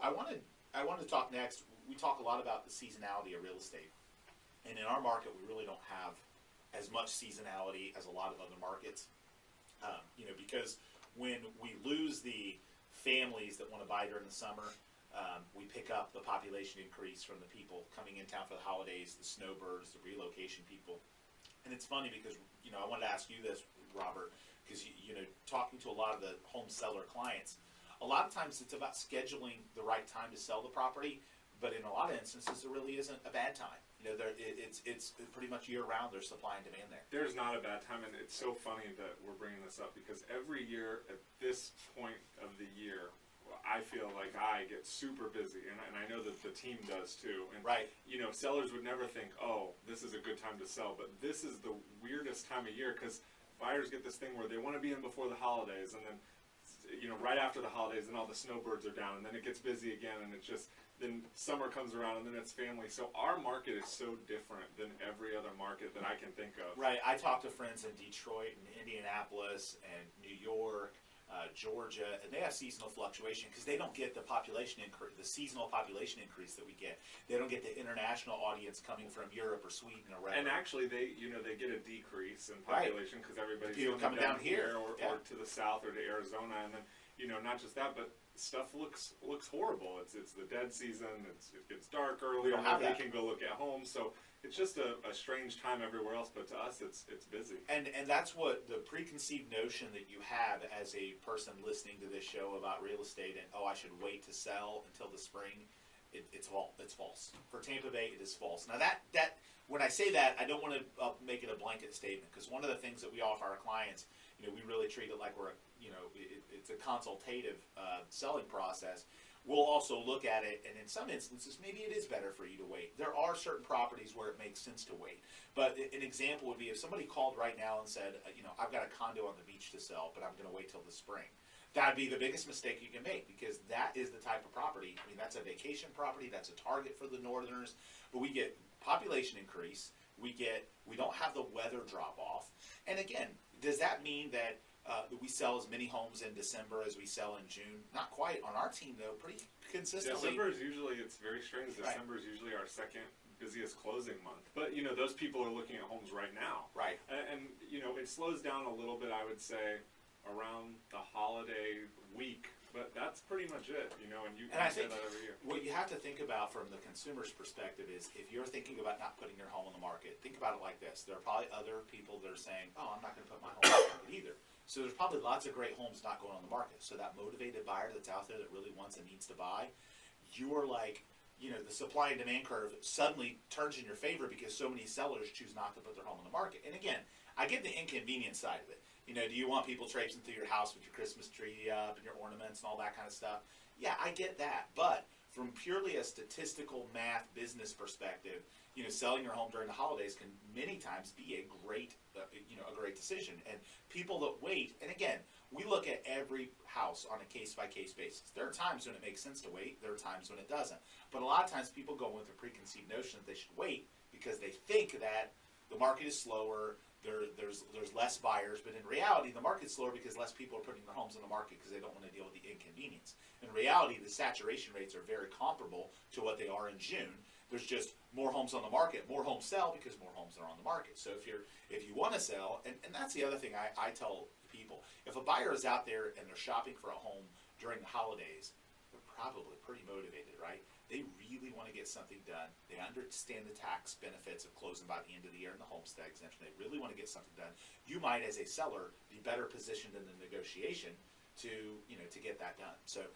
I wanted to talk next. We talk a lot about the seasonality of real estate, and in our market, we really don't have as much seasonality as a lot of other markets. Because when we lose the families that want to buy during the summer, we pick up the population increase from the people coming in town for the holidays, the snowbirds, the relocation people. And it's funny because, I wanted to ask you this, Robert, because, talking to a lot of the home seller clients, a lot of times it's about scheduling the right time to sell the property, but in a lot of instances, there really isn't a bad time. It's pretty much year-round, there's supply and demand there. There's not a bad time, and it's so funny that we're bringing this up because every year at this point of the year, I feel like I get super busy, and I know that the team does too. And, right. Sellers would never think, oh, this is a good time to sell, but this is the weirdest time of year because buyers get this thing where they want to be in before the holidays, and then, right after the holidays, then all the snowbirds are down, and then it gets busy again, and it's just, then summer comes around, and then it's family. So our market is so different than every other market that I can think of. Right. I talk to friends in Detroit and Indianapolis and New York, Georgia, and they have seasonal fluctuation because they don't get the population increase, the seasonal population increase that we get. They don't get the international audience coming from Europe or Sweden or wherever. And actually, they get a decrease in population because everybody's people coming down here or to the south or to Arizona, and then not just that, but stuff looks horrible. It's the dead season. It gets dark early. Nobody can go look at homes. So it's just a strange time everywhere else, but to us, it's busy. And that's what the preconceived notion that you have as a person listening to this show about real estate and, I should wait to sell until the spring, it's false. For Tampa Bay, it is false. Now that when I say that, I don't want to make it a blanket statement because one of the things that we offer our clients, we really treat it like we're it's a consultative selling process. We'll also look at it, and in some instances, maybe it is better for you to wait. There are certain properties where it makes sense to wait. But an example would be if somebody called right now and said, I've got a condo on the beach to sell, but I'm going to wait till the spring. That'd be the biggest mistake you can make because that is the type of property. I mean, that's a vacation property. That's a target for the northerners. But we get population increase. We don't have the weather drop off. And again, does that mean that we sell as many homes in December as we sell in June? Not quite. On our team, though, pretty consistently. December is usually, it's very strange. December is usually our second busiest closing month. But, those people are looking at homes right now. Right. And it slows down a little bit, I would say, around the holiday week. But that's pretty much it, and I say think that every year. What you have to think about from the consumer's perspective is if you're thinking about not putting your home on the market, think about it like this. There are probably other people that are saying, I'm not going to put my home on the market either. So there's probably lots of great homes not going on the market. So that motivated buyer that's out there that really wants and needs to buy, you're like, the supply and demand curve suddenly turns in your favor because so many sellers choose not to put their home on the market. And again, I get the inconvenience side of it. Do you want people traipsing through your house with your Christmas tree up and your ornaments and all that kind of stuff? Yeah, I get that. But from purely a statistical math business perspective, selling your home during the holidays can many times be a great decision. And people that wait, and again, we look at every house on a case-by-case basis. There are times when it makes sense to wait. There are times when it doesn't. But a lot of times people go with a preconceived notion that they should wait because they think that the market is slower, there's less buyers, but in reality, the market's slower because less people are putting their homes on the market because they don't want to deal with the inconvenience. In reality, the saturation rates are very comparable to what they are in June. There's just more homes on the market, more homes sell because more homes are on the market. So if you want to sell, and that's the other thing I tell people, if a buyer is out there and they're shopping for a home during the holidays, they're probably pretty motivated, right? They really want to get something done. They understand the tax benefits of closing by the end of the year and the homestead exemption. They really want to get something done. You might, as a seller, be better positioned in the negotiation to get that done. So